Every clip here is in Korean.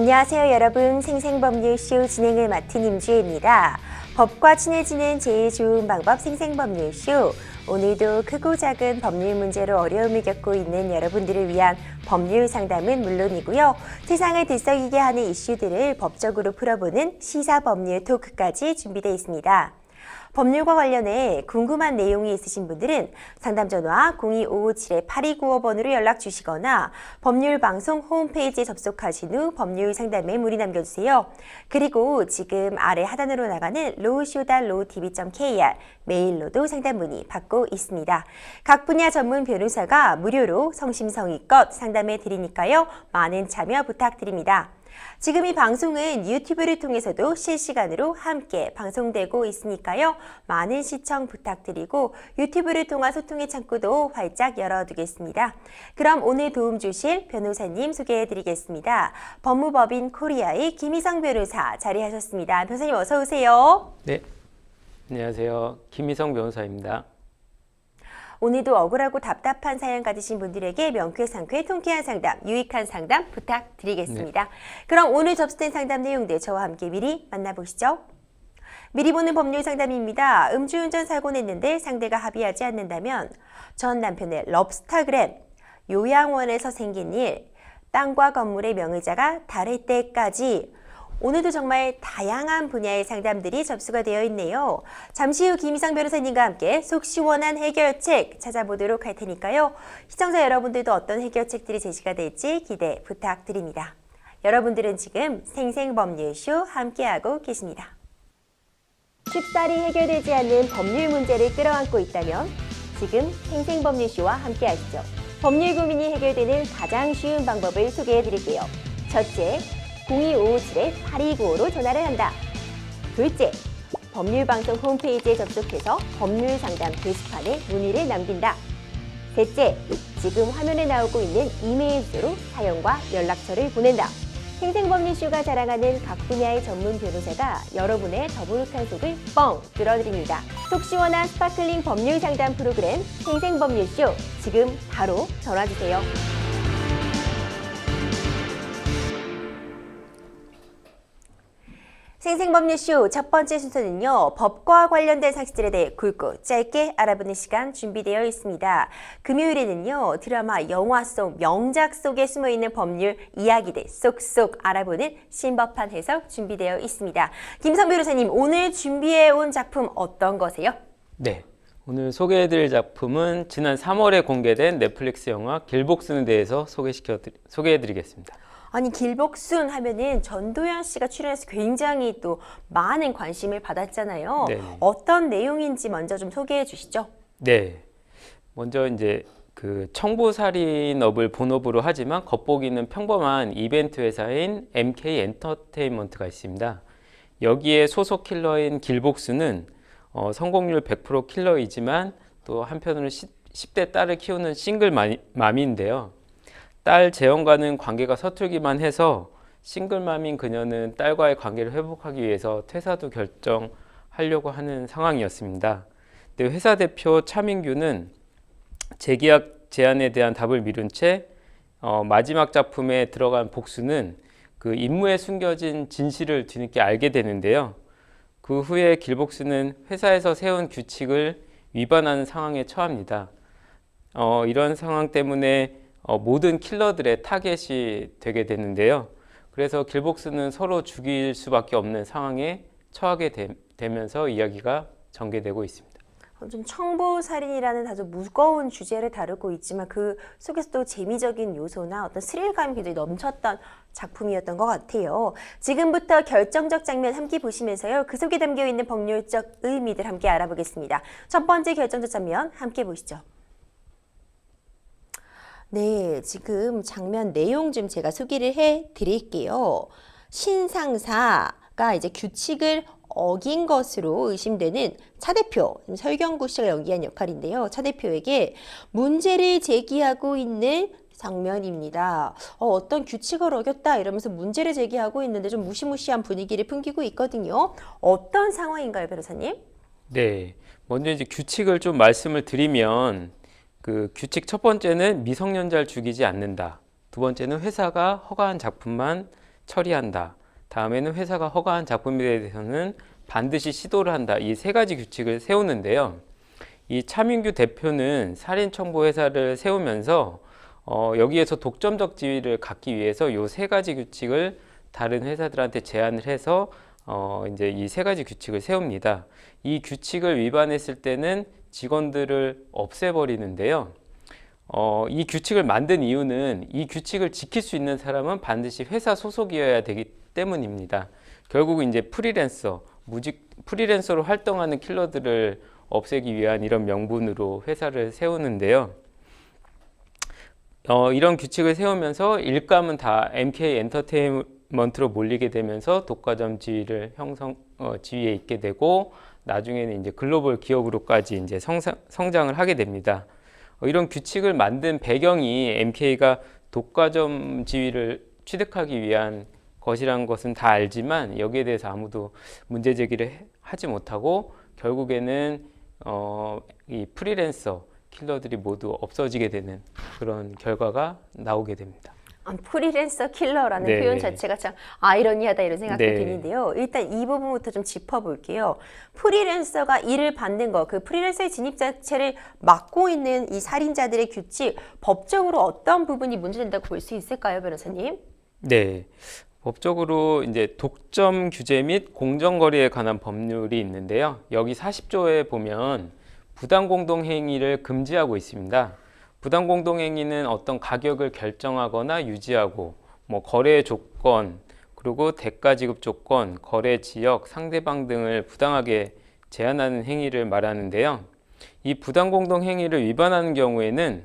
안녕하세요 여러분. 생생법률쇼 진행을 맡은 임주혜입니다. 법과 친해지는 제일 좋은 방법 생생법률쇼. 오늘도 크고 작은 법률 문제로 어려움을 겪고 있는 여러분들을 위한 법률 상담은 물론이고요. 세상을 들썩이게 하는 이슈들을 법적으로 풀어보는 시사법률 토크까지 준비되어 있습니다. 법률과 관련해 궁금한 내용이 있으신 분들은 상담전화 02557-8295번으로 연락 주시거나 법률방송 홈페이지에 접속하신 후 법률 상담에 문의 남겨주세요. 그리고 지금 아래 하단으로 나가는 lawshow.lowtv.kr 메일로도 상담 문의 받고 있습니다. 각 분야 전문 변호사가 무료로 성심성의껏 상담해 드리니까요. 많은 참여 부탁드립니다. 지금 이 방송은 유튜브를 통해서도 실시간으로 함께 방송되고 있으니까요. 많은 시청 부탁드리고 유튜브를 통한 소통의 창구도 활짝 열어두겠습니다. 그럼 오늘 도움 주실 변호사님 소개해드리겠습니다. 법무법인 코리아의 김희성 변호사 자리하셨습니다. 변호사님 어서 오세요. 네, 안녕하세요. 김희성 변호사입니다. 오늘도 억울하고 답답한 사연 가지신 분들에게 명쾌상쾌 통쾌한 상담, 유익한 상담 부탁드리겠습니다. 네. 그럼 오늘 접수된 상담 내용들 저와 함께 미리 만나보시죠. 미리 보는 법률 상담입니다. 음주운전 사고 냈는데 상대가 합의하지 않는다면 전 남편의 럽스타그램, 요양원에서 생긴 일, 땅과 건물의 명의자가 다를 때까지 오늘도 정말 다양한 분야의 상담들이 접수가 되어 있네요. 잠시 후 김희성 변호사님과 함께 속 시원한 해결책 찾아보도록 할 테니까요. 시청자 여러분들도 어떤 해결책들이 제시가 될지 기대 부탁드립니다. 여러분들은 지금 생생법률쇼 함께하고 계십니다. 쉽사리 해결되지 않는 법률 문제를 끌어안고 있다면 지금 생생법률쇼와 함께하시죠. 법률 고민이 해결되는 가장 쉬운 방법을 소개해드릴게요. 첫째, 02557-8295로 전화를 한다. 둘째, 법률방송 홈페이지에 접속해서 법률상담 게시판에 문의를 남긴다. 셋째, 지금 화면에 나오고 있는 이메일 주소로 사연과 연락처를 보낸다. 생생법률쇼가 자랑하는 각 분야의 전문 변호사가 여러분의 더부룩한 속을 뻥 뚫어드립니다. 속 시원한 스파클링 법률 상담 프로그램 생생법률쇼, 지금 바로 전화주세요. 생생법률쇼 첫 번째 순서는요. 법과 관련된 사실들에 대해 굵고 짧게 알아보는 시간 준비되어 있습니다. 금요일에는요. 드라마, 영화 속 명작 속에 숨어있는 법률 이야기들 쏙쏙 알아보는 신법한 해석 준비되어 있습니다. 김성 변호사님, 오늘 준비해온 작품 어떤 거세요? 네, 오늘 소개해드릴 작품은 지난 3월에 공개된 넷플릭스 영화 길복순에 대해서 소개해드리겠습니다. 아니, 길복순 하면은 전도연 씨가 출연해서 굉장히 또 많은 관심을 받았잖아요. 네네. 어떤 내용인지 먼저 좀 소개해 주시죠. 네, 먼저 이제 그 청부살인업을 본업으로 하지만 겉보기는 평범한 이벤트 회사인 MK 엔터테인먼트가 있습니다. 여기에 소속 킬러인 길복순은 성공률 100% 킬러이지만 또 한편으로는 10대 딸을 키우는 싱글맘인데요. 딸 재현과는 관계가 서툴기만 해서 싱글맘인 그녀는 딸과의 관계를 회복하기 위해서 퇴사도 결정하려고 하는 상황이었습니다. 근데 회사 대표 차민규는 재계약 제안에 대한 답을 미룬 채 마지막 작품에 들어간 복수는 그 임무에 숨겨진 진실을 뒤늦게 알게 되는데요. 그 후에 길복수는 회사에서 세운 규칙을 위반하는 상황에 처합니다. 이런 상황 때문에 모든 킬러들의 타겟이 되게 되는데요. 그래서 길복수는 서로 죽일 수밖에 없는 상황에 처하게 되면서 이야기가 전개되고 있습니다. 좀 청부살인이라는 아주 무거운 주제를 다루고 있지만 그 속에서도 재미적인 요소나 어떤 스릴감이 굉장히 넘쳤던 작품이었던 것 같아요. 지금부터 결정적 장면 함께 보시면서요. 그 속에 담겨있는 법률적 의미들 함께 알아보겠습니다. 첫 번째 결정적 장면 함께 보시죠. 네, 지금 장면 내용 좀 제가 소개를 해 드릴게요. 신상사가 이제 규칙을 어긴 것으로 의심되는 차 대표, 설경구 씨가 연기한 역할인데요. 차 대표에게 문제를 제기하고 있는 장면입니다. 어떤 규칙을 어겼다 이러면서 문제를 제기하고 있는데 좀 무시무시한 분위기를 풍기고 있거든요. 어떤 상황인가요, 변호사님? 네, 먼저 이제 규칙을 좀 말씀을 드리면 그 규칙 첫 번째는 미성년자를 죽이지 않는다. 두 번째는 회사가 허가한 작품만 처리한다. 다음에는 회사가 허가한 작품에 대해서는 반드시 시도를 한다. 이 세 가지 규칙을 세우는데요. 이 차민규 대표는 살인 첨부 회사를 세우면서 여기에서 독점적 지위를 갖기 위해서 이 세 가지 규칙을 다른 회사들한테 제안을 해서 이제 이 세 가지 규칙을 세웁니다. 이 규칙을 위반했을 때는 직원들을 없애버리는데요. 이 규칙을 만든 이유는 이 규칙을 지킬 수 있는 사람은 반드시 회사 소속이어야 되기 때문입니다. 결국 이제 프리랜서로 활동하는 킬러들을 없애기 위한 이런 명분으로 회사를 세우는데요. 이런 규칙을 세우면서 일감은 다 MK 엔터테인먼트로 몰리게 되면서 독과점 지위에 있게 되고 나중에는 이제 글로벌 기업으로까지 이제 성장을 하게 됩니다. 이런 규칙을 만든 배경이 MK가 독과점 지위를 취득하기 위한 것이라는 것은 다 알지만 여기에 대해서 아무도 문제 제기를 하지 못하고 결국에는 이 프리랜서 킬러들이 모두 없어지게 되는 그런 결과가 나오게 됩니다. 프리랜서 킬러라는 네. 표현 자체가 참 아이러니하다 이런 생각도 네. 드는데요. 일단 이 부분부터 좀 짚어볼게요. 프리랜서가 일을 받는 것, 그 프리랜서의 진입 자체를 막고 있는 이 살인자들의 규칙, 법적으로 어떤 부분이 문제된다고 볼 수 있을까요, 변호사님? 네. 법적으로 이제 독점 규제 및 공정거래에 관한 법률이 있는데요. 여기 40조에 보면 부당공동행위를 금지하고 있습니다. 부당공동행위는 어떤 가격을 결정하거나 유지하고 거래 조건, 그리고 대가 지급 조건, 거래 지역, 상대방 등을 부당하게 제한하는 행위를 말하는데요. 이 부당공동행위를 위반하는 경우에는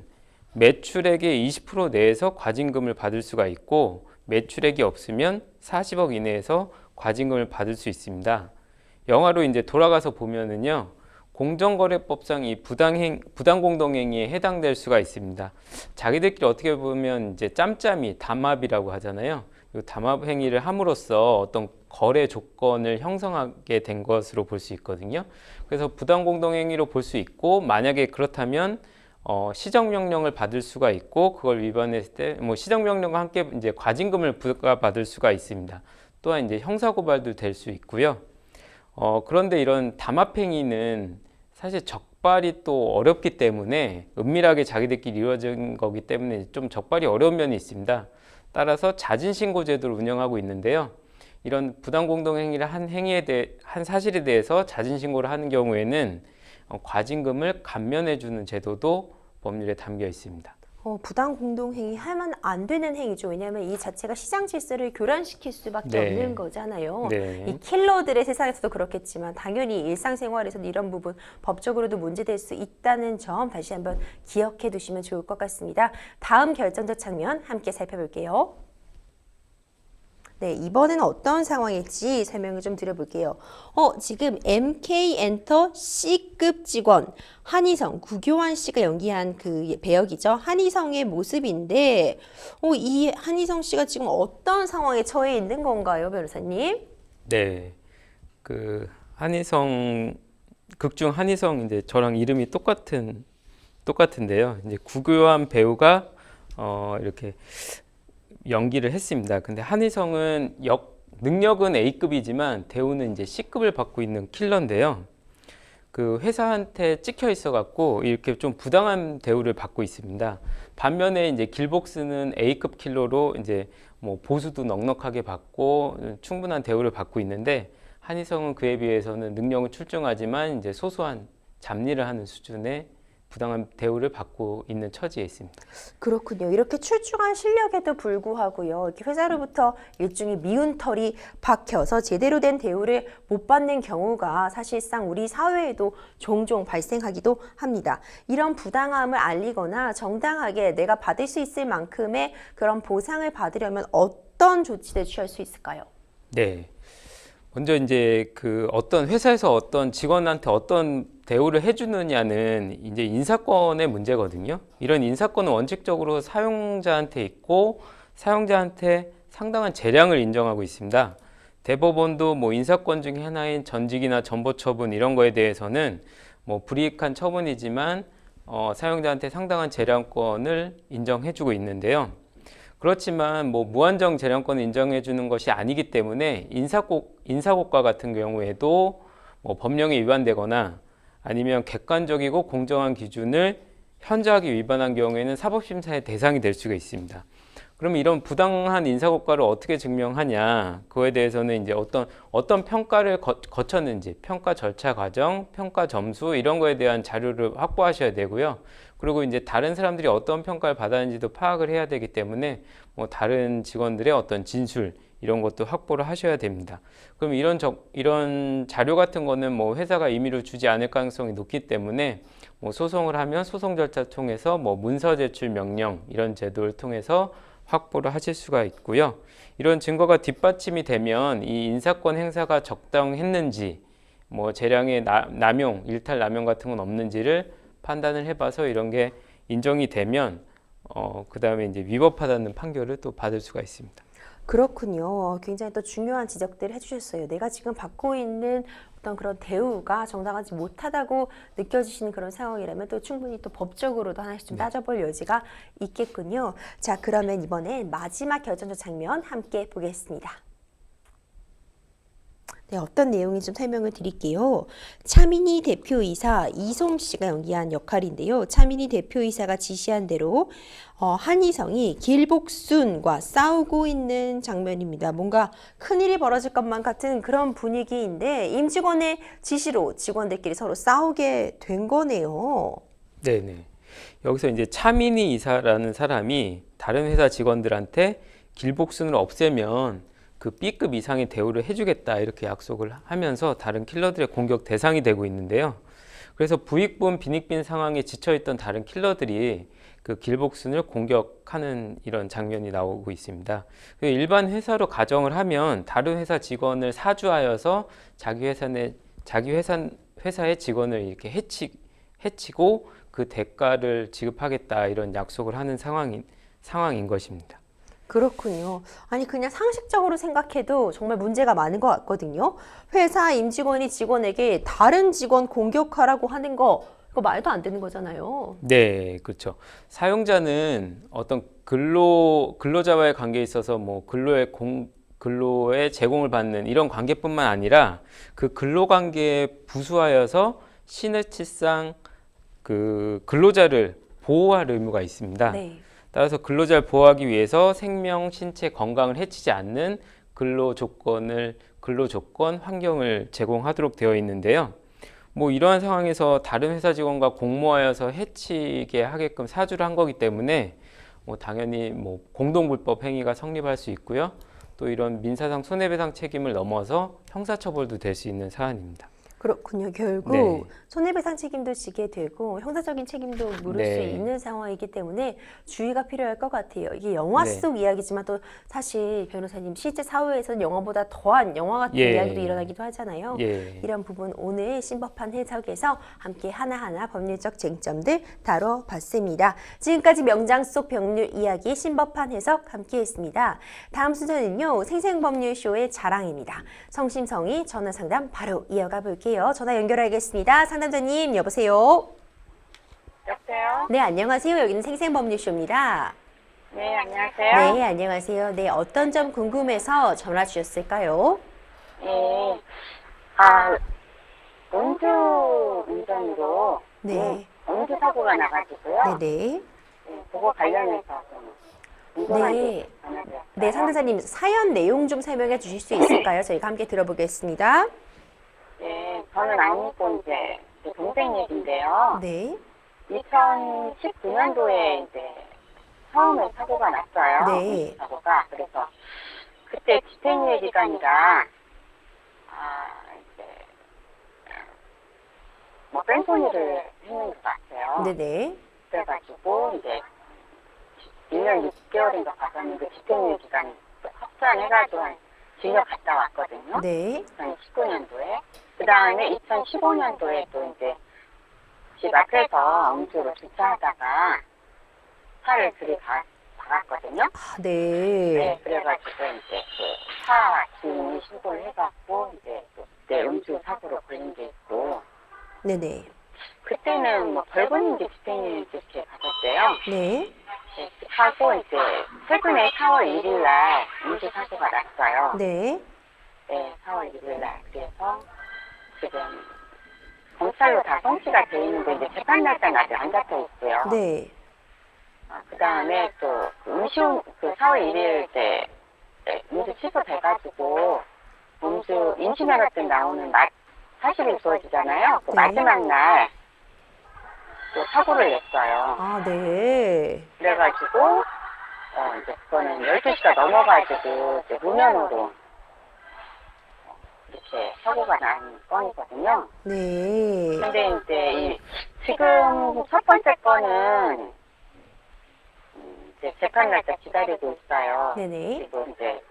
매출액의 20% 내에서 과징금을 받을 수가 있고 매출액이 없으면 40억 이내에서 과징금을 받을 수 있습니다. 영화로 이제 돌아가서 보면은요. 공정거래법상 이 부당공동행위에 해당될 수가 있습니다. 자기들끼리 어떻게 보면 이제 짬짬이 담합이라고 하잖아요. 이 담합 행위를 함으로써 어떤 거래 조건을 형성하게 된 것으로 볼 수 있거든요. 그래서 부당공동행위로 볼 수 있고 만약에 그렇다면 시정명령을 받을 수가 있고 그걸 위반했을 때 시정명령과 함께 이제 과징금을 부과받을 수가 있습니다. 또한 이제 형사고발도 될 수 있고요. 그런데 이런 담합행위는 사실 적발이 또 어렵기 때문에 은밀하게 자기들끼리 이루어진 거기 때문에 좀 적발이 어려운 면이 있습니다. 따라서 자진신고 제도를 운영하고 있는데요. 이런 부당공동행위를 한 사실에 대해서 자진신고를 하는 경우에는 과징금을 감면해주는 제도도 법률에 담겨 있습니다. 부당 공동행위 하면 안 되는 행위죠. 왜냐하면 이 자체가 시장 질서를 교란시킬 수밖에 네. 없는 거잖아요. 네. 이 킬러들의 세상에서도 그렇겠지만 당연히 일상생활에서도 이런 부분 법적으로도 문제될 수 있다는 점 다시 한번 기억해 두시면 좋을 것 같습니다. 다음 결정적 장면 함께 살펴볼게요. 네, 이번에는 어떤 상황일지 설명을 좀 드려볼게요. 지금 MK엔터 C급 직원 한희성, 구교환 씨가 연기한 그 배역이죠. 한희성의 모습인데, 이 한희성 씨가 지금 어떤 상황에 처해 있는 건가요, 변호사님? 네, 그 한희성 극중 한희성 이제 저랑 이름이 똑같은데요. 이제 구교환 배우가 이렇게 연기를 했습니다. 근데 한희성은 능력은 A급이지만 대우는 이제 C급을 받고 있는 킬러인데요. 그 회사한테 찍혀 있어 갖고 이렇게 좀 부당한 대우를 받고 있습니다. 반면에 이제 길복스는 A급 킬러로 이제 보수도 넉넉하게 받고 충분한 대우를 받고 있는데 한희성은 그에 비해서는 능력은 출중하지만 이제 소소한 잡일을 하는 수준의 부당한 대우를 받고 있는 처지에 있습니다. 그렇군요. 이렇게 출중한 실력에도 불구하고요. 이렇게 회사로부터 일종의 미운 털이 박혀서 제대로 된 대우를 못 받는 경우가 사실상 우리 사회에도 종종 발생하기도 합니다. 이런 부당함을 알리거나 정당하게 내가 받을 수 있을 만큼의 그런 보상을 받으려면 어떤 조치를 취할 수 있을까요? 네. 먼저 이제 그 어떤 회사에서 어떤 직원한테 어떤 대우를 해주느냐는 이제 인사권의 문제거든요. 이런 인사권은 원칙적으로 사용자한테 있고 사용자한테 상당한 재량을 인정하고 있습니다. 대법원도 인사권 중에 하나인 전직이나 전보 처분 이런 거에 대해서는 불이익한 처분이지만 사용자한테 상당한 재량권을 인정해주고 있는데요. 그렇지만 뭐 무한정 재량권을 인정해 주는 것이 아니기 때문에 인사고과 같은 경우에도 뭐 법령에 위반되거나 아니면 객관적이고 공정한 기준을 현저하게 위반한 경우에는 사법심사의 대상이 될 수가 있습니다. 그럼 이런 부당한 인사고과를 어떻게 증명하냐? 그거에 대해서는 이제 어떤 평가를 거쳤는지, 평가 절차 과정, 평가 점수 이런 거에 대한 자료를 확보하셔야 되고요. 그리고 이제 다른 사람들이 어떤 평가를 받았는지도 파악을 해야 되기 때문에 뭐 다른 직원들의 어떤 진술 이런 것도 확보를 하셔야 됩니다. 그럼 이런 자료 같은 거는 뭐 회사가 임의로 주지 않을 가능성이 높기 때문에 뭐 소송을 하면 소송 절차 통해서 뭐 문서 제출 명령 이런 제도를 통해서 확보를 하실 수가 있고요. 이런 증거가 뒷받침이 되면 이 인사권 행사가 적당했는지 뭐 재량의 남용, 일탈 남용 같은 건 없는지를 판단을 해봐서 이런 게 인정이 되면 그 다음에 이제 위법하다는 판결을 또 받을 수가 있습니다. 그렇군요. 굉장히 또 중요한 지적들을 해주셨어요. 내가 지금 받고 있는 어떤 그런 대우가 정당하지 못하다고 느껴지시는 그런 상황이라면 또 충분히 또 법적으로도 하나씩 좀 따져볼 여지가 있겠군요. 자, 그러면 이번엔 마지막 결정적 장면 함께 보겠습니다. 네, 어떤 내용인지 좀 설명을 드릴게요. 차민희 대표이사 이솜 씨가 연기한 역할인데요. 차민희 대표이사가 지시한 대로 한희성이 길복순과 싸우고 있는 장면입니다. 뭔가 큰일이 벌어질 것만 같은 그런 분위기인데 임직원의 지시로 직원들끼리 서로 싸우게 된 거네요. 네네. 여기서 이제 차민희 이사라는 사람이 다른 회사 직원들한테 길복순을 없애면 그 B급 이상의 대우를 해주겠다 이렇게 약속을 하면서 다른 킬러들의 공격 대상이 되고 있는데요. 그래서 부익분 빈익빈 상황에 지쳐있던 다른 킬러들이 그 길복순을 공격하는 이런 장면이 나오고 있습니다. 일반 회사로 가정을 하면 다른 회사 직원을 사주하여서 자기 회사의 직원을 이렇게 해치고 그 대가를 지급하겠다 이런 약속을 하는 상황인 것입니다. 그렇군요. 아니 그냥 상식적으로 생각해도 정말 문제가 많은 것 같거든요. 회사 임직원이 직원에게 다른 직원 공격하라고 하는 거 이거 말도 안 되는 거잖아요. 네, 그렇죠. 사용자는 어떤 근로자와의 관계에 있어서 뭐 근로의 제공을 받는 이런 관계뿐만 아니라 그 근로관계에 부수하여서 신의치상 그 근로자를 보호할 의무가 있습니다. 네. 따라서 근로자를 보호하기 위해서 생명, 신체, 건강을 해치지 않는 근로 조건, 환경을 제공하도록 되어 있는데요. 뭐 이러한 상황에서 다른 회사 직원과 공모하여서 해치게 하게끔 사주를 한 거기 때문에 뭐 당연히 뭐 공동불법 행위가 성립할 수 있고요. 또 이런 민사상 손해배상 책임을 넘어서 형사처벌도 될 수 있는 사안입니다. 그렇군요. 결국 네. 손해배상 책임도 지게 되고 형사적인 책임도 물을 수 네. 있는 상황이기 때문에 주의가 필요할 것 같아요. 이게 영화 네. 속 이야기지만 또 사실 변호사님 실제 사회에서는 영화보다 더한 영화 같은 예. 이야기도 일어나기도 하잖아요. 예. 이런 부분 오늘 신법한 해석에서 함께 하나하나 법률적 쟁점들 다뤄봤습니다. 지금까지 명장 속 법률 이야기 신법한 해석 함께했습니다. 다음 순서는요. 생생법률쇼의 자랑입니다. 성심성의 전화상담 바로 이어가 볼게요. 전화 연결하겠습니다. 상담자님 여보세요. 여보세요? 네, 안녕하세요. 여기는 생생법률쇼입니다. 네, 안녕하세요. 네, 안녕하세요. 네, 어떤 점 궁금해서 전화 주셨을까요? 네. 음주 운전으로 네. 음주 사고가 나가지고요. 네네. 네, 그거 관련해서 좀 궁금한 네. 게 전화드렸어요. 네, 상담자님 사연 내용 좀 설명해 주실 수 있을까요? 저희가 함께 들어보겠습니다. 네, 저는 아니고 이제 제 동생 얘기인데요. 네. 2019년도에 이제 처음에 사고가 났어요. 네. 음주 사고가. 그래서 그때 집행유예 기간이라 이제 뭐 뺑소니를 했는 것 같아요. 네네. 그래가지고 이제 1년 6개월인가 받았는데 집행유예 기간이 확산해가지고 한 징역 갔다 왔거든요. 네. 2019년도에. 그 다음에 2015년도에 또 이제 집 앞에서 음주로 주차하다가 차를 들이박았거든요. 아, 네, 네. 그래가지고 이제 그 차 주인이 신고를 해갖고 이제 또 그때 음주 사고로 걸린 게 있고, 네네. 그때는 뭐 벌금인지 집행유예 이렇게 받았대요. 네. 네, 하고 이제 최근에 4월 1일 날 음주 사고가 났어요. 네. 네, 4월 1일 날. 그래서 지금 검찰로 다 송치가 돼 있는데 이제 재판 날짜는 아직 안 잡혀 있고요. 네. 그 다음에 또 음주 그 4월 1일 때 음주 취소돼가지고 음주 임시면허증 나오는 40일 주어지잖아요. 그 네. 마지막 날 또 사고를 냈어요. 아, 네. 그래가지고 이제 그거는 12시가 넘어가지고 이제 무면허로 이렇게 사고가 난 건이거든요. 네. 근데 이제 지금 첫 번째 거는 이제 재판 날짜 기다리고 있어요. 네네. 그리고 이제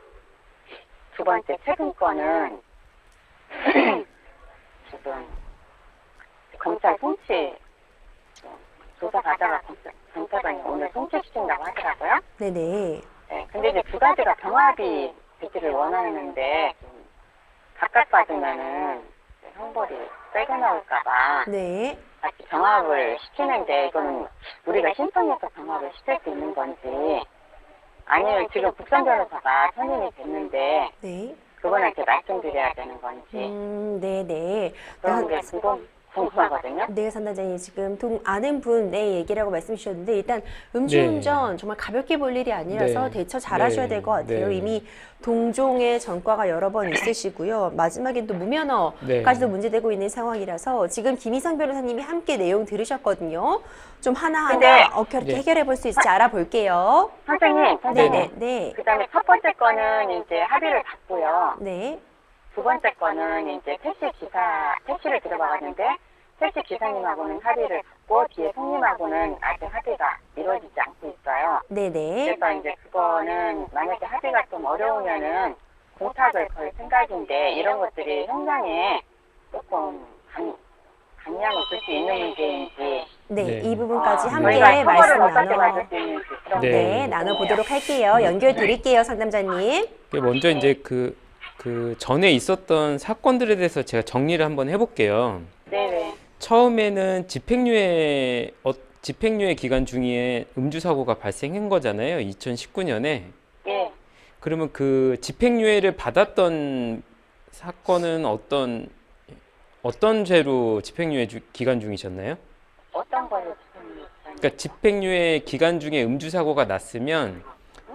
두 번째 최근 거는 지금 검찰 송치 조사받아가 검찰관이 오늘 송치시킨다고 하더라고요. 네네. 네, 근데 이제 두 가지가 병합이 되기를 원하는데 좀 각각 받으면은 형벌이 세게 나올까봐 네. 같이 병합을 시키는데 이거는 우리가 신청해서 병합을 시킬 수 있는 건지 아니면 지금 국선 변호사가 선임이 됐는데 네. 그분한테 말씀드려야 되는 건지 네네. 그런 게 궁금하거든요. 네, 선단장님 지금 아는 분의 얘기라고 말씀 주셨는데 일단 음주운전 정말 가볍게 볼 일이 아니라서 네. 대처 잘 하셔야 될 것 같아요. 네. 이미 동종의 전과가 여러 번 있으시고요. 마지막엔 또 무면허까지도 네. 문제되고 있는 상황이라서 지금 김희성 변호사님이 함께 내용 들으셨거든요. 좀 하나하나 근데- 어떻게 네. 해결해 볼 수 있을지 알아볼게요. 선생님, 네네. 네. 그다음에 첫 번째 거는 이제 합의를 받고요. 네. 두 번째 거는 이제 택시를 들어봐갔는데 택시 기사님하고는 합의를 받고 뒤에 손님하고는 아직 합의가 이루어지지 않고 있어요. 네네. 그래서 이제 그거는 만약에 합의가 좀 어려우면은 공탁을 걸 생각인데 이런 것들이 형량에 조금 감량을 줄 수 있는 문제인지 네. 네. 이 부분까지 함께 저희가 말씀 처벌을 어떻게 나눠 받을 수 있는지 그런 네. 네, 나눠보도록 할게요. 연결 드릴게요, 상담자님. 먼저 이제 그 전에 있었던 사건들에 대해서 제가 정리를 한번 해볼게요. 네네. 처음에는 집행유예 기간 중에 음주 사고가 발생한 거잖아요. 2019년에. 예. 그러면 그 집행유예를 받았던 사건은 어떤 죄로 집행유예 기간 중이셨나요? 어떤 걸로 지금 그러니까 집행유예 기간 중에 음주 사고가 났으면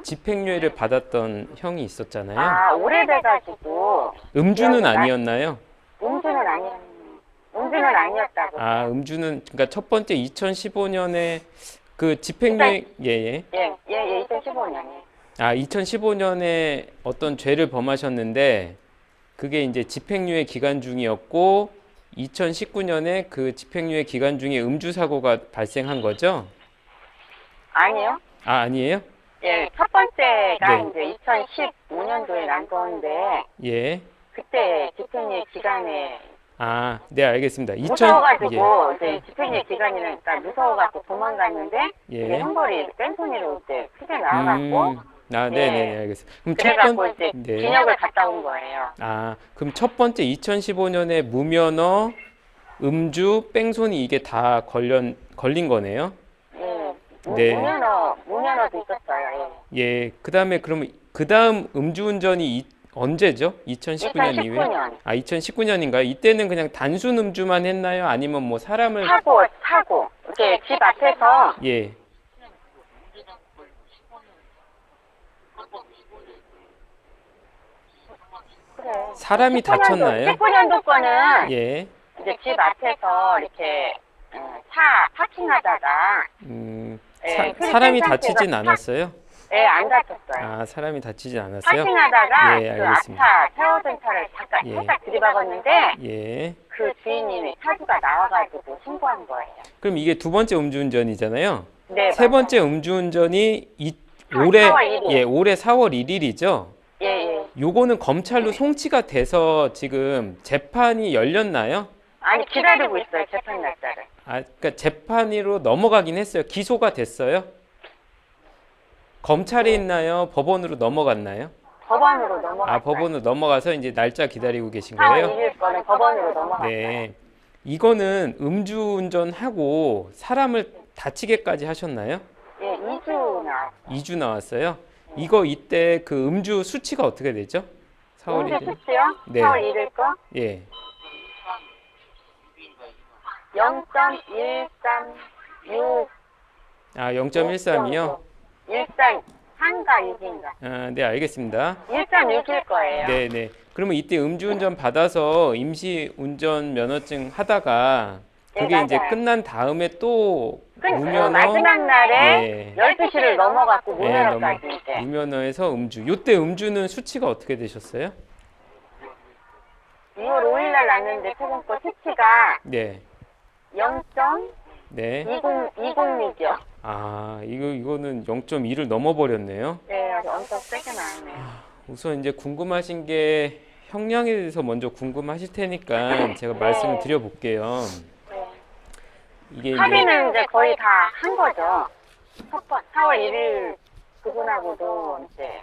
집행유예를 받았던 형이 있었잖아요. 아, 오래돼가지고 음주는 아니었나요? 음주는 아니었다고. 아, 음주는 그러니까 첫 번째 2015년에 그 집행유예 예. 예, 2015년에. 아, 2015년에 어떤 죄를 범하셨는데 그게 이제 집행유예 기간 중이었고 2019년에 그 집행유예 기간 중에 음주 사고가 발생한 거죠? 아니요. 아, 아니에요? 예, 첫 번째가 네. 이제 2015년도에 난 건데 예. 그때 집행유예 기간에 아, 네, 알겠습니다. 무서워가지고 이제 집행유예 기간이니까 무서워가지고 도망갔는데 예. 이게 형벌이 뺑소니로 이제 크게 나와갖고 아, 네, 네, 알겠습니다. 그럼 그래갖고 이제 네. 징역을 갔다 온 거예요. 아, 그럼 첫 번째 2015년에 무면허, 음주, 뺑소니 이게 다 걸린 거네요? 예. 네. 무면허도 있었어요. 예. 예, 그다음에 그러면 그다음 음주운전이 언제죠? 2019년 이후에? 2019년. 아, 2019년인가요? 이때는 그냥 단순 음주만 했나요? 아니면 뭐 사람을 사고 이렇게 집 앞에서 예. 그래. 사람이 다쳤나요? 19년도 거는 예. 이제 집 앞에서 이렇게 차 파킹하다가 예, 사람이 상태에서 다치진 않았어요? 안 다쳤어요. 아, 사람이 다치진 않았어요? 파킹하다가 예, 그 알겠습니다. 앞차 세워둔 차를 잠깐 예. 살짝 들이박았는데 예. 그 주인이 차주가 나와가지고 신고한 거예요. 그럼 이게 두 번째 음주운전이잖아요. 네. 세 번째 음주운전이 사- 올해 4월 1일. 예, 올해 4월 1일이죠. 예. 요거는 검찰로 송치가 돼서 지금 재판이 열렸나요? 아니 기다리고 있어요 재판 날짜를. 아, 그러니까 재판으로 넘어가긴 했어요. 기소가 됐어요? 검찰에 있나요? 법원으로 넘어갔나요? 법원으로 넘어갔어요. 아, 법원으로 넘어가서 이제 날짜 기다리고 계신 4월 거예요? 1일 거는 법원으로 넘어갔어요. 네. 이거는 음주운전하고 사람을 다치게까지 하셨나요? 예, 2주 나왔어요. 2주 나왔어요? 이거 이때 그 음주 수치가 어떻게 되죠? 4월 음주 1일. 수치요? 네. 4월 1일 거? 예. 0.136. 아, 0.13이요? 1.3가 6인가? 아, 네, 알겠습니다. 1.6일 거예요. 네, 네. 그러면 이때 음주운전 받아서 임시 운전 면허증 하다가 그게 네, 이제 맞아요. 끝난 다음에 또 무면허 마지막 날에 네. 12시를 넘어갖고 네, 무면허까지 이제. 무면허에서 음주. 요때 음주는 수치가 어떻게 되셨어요? 6월 5일 날 났는데 최근 거 수치가 네. 0.20, 네. 206이요. 아, 이거는 0.2를 넘어버렸네요. 네, 엄청 세게 나왔네요. 우선 이제 궁금하신 게 형량에 대해서 먼저 궁금하실 테니까 제가 말씀을 드려볼게요. 네. 이게 이제 합의는 이제 거의 다 한 거죠. 첫 번, 4월 1일 그분하고도 이제.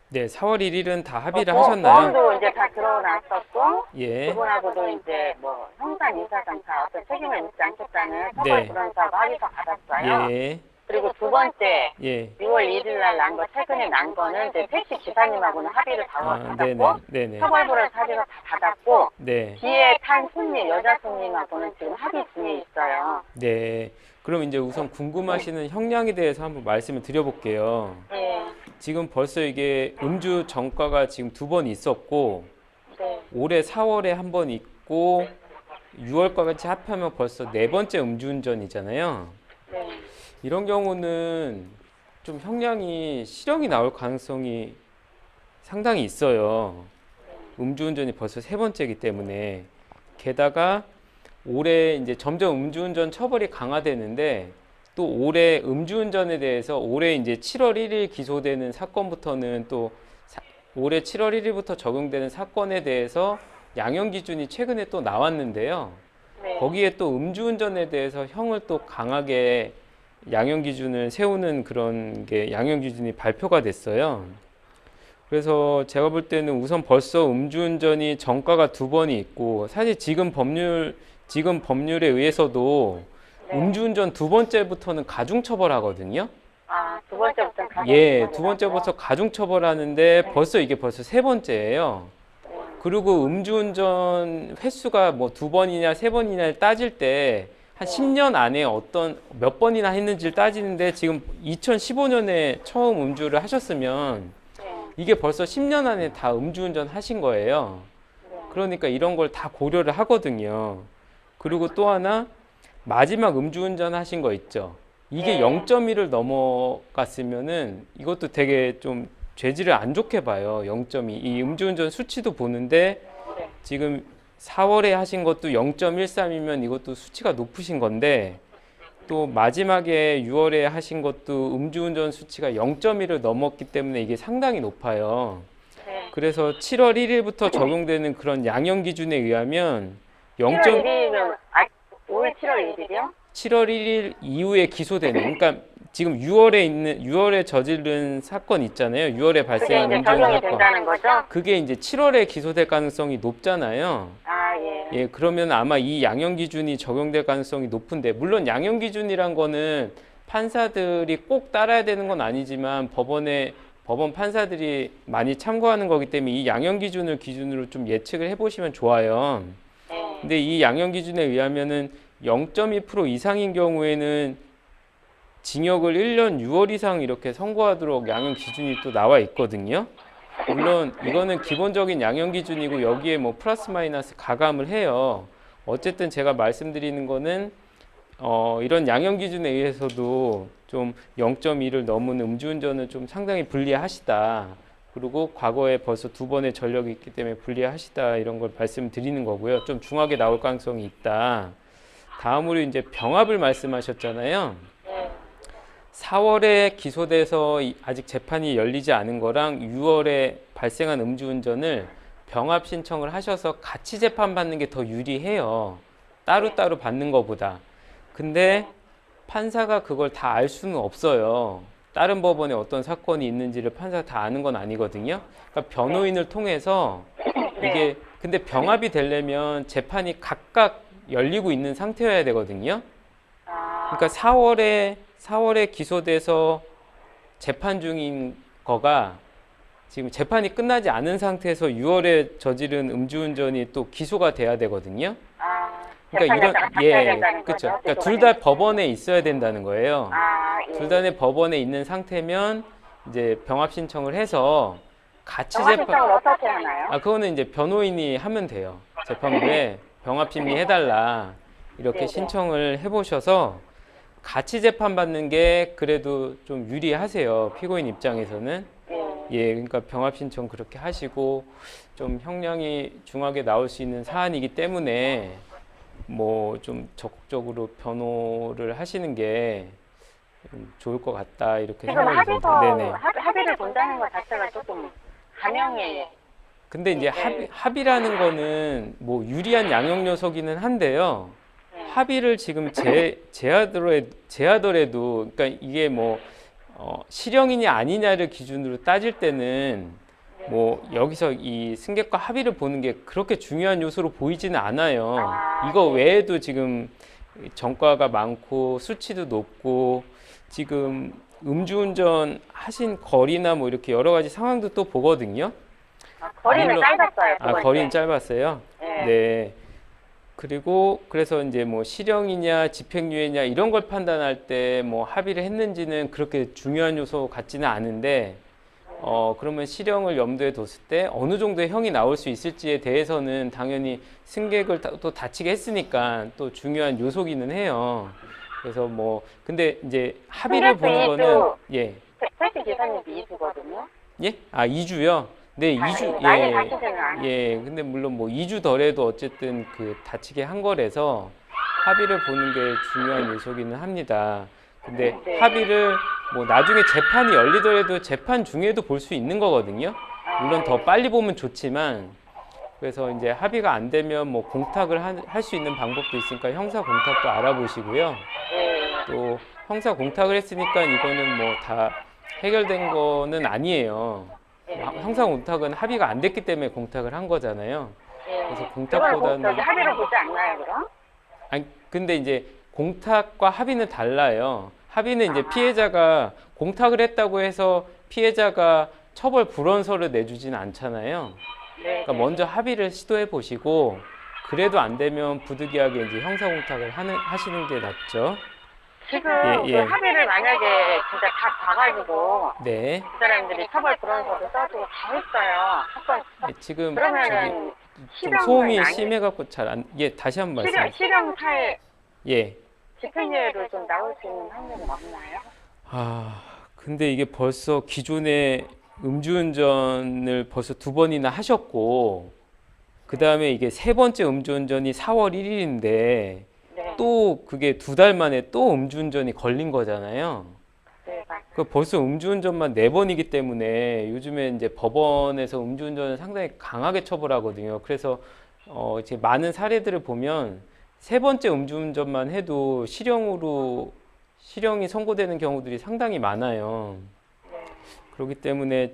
네, 4월 1일은 다 합의를 뭐, 하셨나요? 보험도 이제 다 들어놨었고, 예. 그분하고도 이제 뭐 형사, 민사상 다 어떤 책임을 묻지 않겠다는 처벌 네. 불원사하고 합의서 받았어요. 예. 그리고 두 번째, 예. 6월 1일 날 난 거, 최근에 난 거는 이제 택시 기사님하고는 합의를 다 아, 네네. 받았고, 네네. 처벌불원 합의를 다 받았고, 네. 뒤에 탄 손님, 여자 손님하고는 지금 합의 중에 있어요. 네. 그럼 이제 우선 궁금하시는 형량에 대해서 한번 말씀을 드려볼게요. 네, 지금 벌써 이게 음주 전과가 지금 2번 있었고, 네, 올해 4월에 한 번 있고, 6월과 같이 합하면 벌써 4번째 음주운전이잖아요. 네. 이런 경우는 좀 형량이 실형이 나올 가능성이 상당히 있어요. 음주운전이 벌써 3번째이기 때문에. 게다가 올해 이제 점점 음주운전 처벌이 강화되는데 또 올해 음주운전에 대해서 올해 이제 7월 1일 기소되는 사건부터는 또 올해 7월 1일부터 적용되는 사건에 대해서 양형 기준이 최근에 또 나왔는데요. 네. 거기에 또 음주운전에 대해서 형을 또 강하게 양형 기준을 세우는 그런 게 양형 기준이 발표가 됐어요. 그래서 제가 볼 때는 우선 벌써 음주운전이 전과가 2번이 있고 사실 지금 법률에 의해서도 네. 음주운전 2번째부터는 가중처벌하거든요. 아, 두 번째부터는 가족. 예, 2번째부터 가중처벌하는데 벌써 이게 벌써 3번째예요. 그리고 음주운전 횟수가 뭐 2번이냐 3번이냐를 따질 때 한 10년 안에 몇 번이나 했는지를 따지는데 지금 2015년에 처음 음주를 하셨으면 이게 벌써 10년 안에 다 음주운전 하신 거예요. 그러니까 이런 걸 다 고려를 하거든요. 그리고 또 하나 마지막 음주운전 하신 거 있죠. 이게 0.1을 넘어갔으면은 이것도 되게 좀 죄질을 안 좋게 봐요. 0.2. 이 음주운전 수치도 보는데 지금 4월에 하신 것도 0.13이면 이것도 수치가 높으신 건데 또 마지막에 6월에 하신 것도 음주운전 수치가 0.1을 넘었기 때문에 이게 상당히 높아요. 그래서 7월 1일부터 적용되는 그런 양형 기준에 의하면 7월 1일이면, 올 7월 1일이요? 7월 1일 이후에 기소되는, 그러니까 지금 6월에 저지른 사건 있잖아요. 6월에 그게 발생한 이제 음주운전 적용이 사건. 된다는 거죠? 그게 이제 7월에 기소될 가능성이 높잖아요. 아, 예. 예, 그러면 아마 이 양형 기준이 적용될 가능성이 높은데, 물론 양형 기준이란 거는 판사들이 꼭 따라야 되는 건 아니지만 법원 판사들이 많이 참고하는 거기 때문에 이 양형 기준을 기준으로 좀 예측을 해보시면 좋아요. 네. 근데 이 양형 기준에 의하면은 0.2% 이상인 경우에는 징역을 1년 6월 이상 이렇게 선고하도록 양형 기준이 또 나와 있거든요. 물론 이거는 기본적인 양형 기준이고 여기에 뭐 플러스 마이너스 가감을 해요. 어쨌든 제가 말씀드리는 거는 이런 양형 기준에 의해서도 좀 0.2를 넘은 음주운전은 좀 상당히 불리하시다. 그리고 과거에 벌써 2번의 전력이 있기 때문에 불리하시다. 이런 걸 말씀드리는 거고요. 좀 중하게 나올 가능성이 있다. 다음으로 이제 병합을 말씀하셨잖아요. 4월에 기소돼서 아직 재판이 열리지 않은 거랑 6월에 발생한 음주운전을 병합 신청을 하셔서 같이 재판받는 게 더 유리해요. 따로따로 받는 것보다. 근데 판사가 그걸 다 알 수는 없어요. 다른 법원에 어떤 사건이 있는지를 판사가 다 아는 건 아니거든요. 그러니까 변호인을 통해서 이게 근데 병합이 되려면 재판이 각각 열리고 있는 상태여야 되거든요. 그러니까 4월에 기소돼서 재판 중인 거가 지금 재판이 끝나지 않은 상태에서 6월에 저지른 음주운전이 또 기소가 돼야 되거든요. 그러니까 이런 그렇죠. 그러니까 둘 다 법원에 있어야 된다는 거예요. 둘 다 법원에 있는 상태면 이제 병합 신청을 해서 같이 병합 신청을 어떻게 하나요? 그거는 이제 변호인이 하면 돼요. 재판부에 병합 심리 해달라 이렇게 네네. 신청을 해보셔서 같이 재판 받는 게 그래도 좀 유리하세요. 피고인 입장에서는. 예, 그러니까 병합 신청 그렇게 하시고 좀 형량이 중하게 나올 수 있는 사안이기 때문에 뭐 좀 적극적으로 변호를 하시는 게 좀 좋을 것 같다 이렇게 지금 생각이 듭니다. 네네. 합의를 본다는 것 자체가 조금 감형에. 근데 이제 합의라는 거는 뭐 유리한 양형 요소기는 한데요. 합의를 지금 제하더라도 그러니까 이게 뭐 실형이냐 아니냐를 기준으로 따질 때는 뭐 여기서 이 승객과 합의를 보는 게 그렇게 중요한 요소로 보이지는 않아요. 이거 외에도 지금 전과가 많고 수치도 높고 지금 음주운전 하신 거리나 뭐 이렇게 여러 가지 상황도 또 보거든요. 거리는 짧았어요. 거리는 짧았어요. 네. 그리고 그래서 이제 뭐 실형이냐 집행유예냐 이런 걸 판단할 때 뭐 합의를 했는지는 그렇게 중요한 요소 같지는 않은데 그러면 실형을 염두에 뒀을 때 어느 정도의 형이 나올 수 있을지에 대해서는 당연히 승객을 또 다치게 했으니까 또 중요한 요소기는 해요. 그래서 뭐 근데 이제 합의를 보는 거는 택시 기사님이 2주거든요. 예? 2주요? 네, 2주. 많이 다치지는 않아요. 예. 근데 물론 뭐 2주 덜해도 어쨌든 그 다치게 한 거라서 합의를 보는 게 중요한 요소기는 합니다. 근데 합의를 뭐 나중에 재판이 열리더라도 재판 중에도 볼 수 있는 거거든요. 물론 더 빨리 보면 좋지만 그래서 이제 합의가 안 되면 뭐 공탁을 할 수 있는 방법도 있으니까 형사 공탁도 알아보시고요. 또 형사 공탁을 했으니까 이거는 뭐 다 해결된 거는 아니에요. 형사 공탁은 합의가 안 됐기 때문에 공탁을 한 거잖아요. 그래서 공탁보다는 합의를 보지 않나요, 그럼? 아니 근데 이제 공탁과 합의는 달라요. 합의는 이제 피해자가 공탁을 했다고 해서 피해자가 처벌 불원서를 내주지는 않잖아요. 그러니까 먼저 합의를 시도해 보시고 그래도 안 되면 부득이하게 이제 형사 공탁을 하시는 게 낫죠. 지금 그 합의를 만약에 진짜 다 봐가지고 네. 그 사람들이 처벌 불원서도 써주고 다 했어요. 지금 그러면은 좀 소음이 심해갖고 잘 안. 다시 한 번 말씀. 실형 타에 예. 집행유예로 좀 나올 수 있는 확률은 없나요? 근데 이게 벌써 기존에 음주운전을 벌써 2번이나 하셨고, 그 다음에 이게 3번째 음주운전이 4월 1일인데, 또 그게 2달 만에 또 음주운전이 걸린 거잖아요. 네, 맞아요. 그 벌써 음주운전만 4번이기 때문에 요즘에 이제 법원에서 음주운전을 상당히 강하게 처벌하거든요. 그래서 이제 많은 사례들을 보면 3번째 음주운전만 해도 실형이 선고되는 경우들이 상당히 많아요. 그렇기 때문에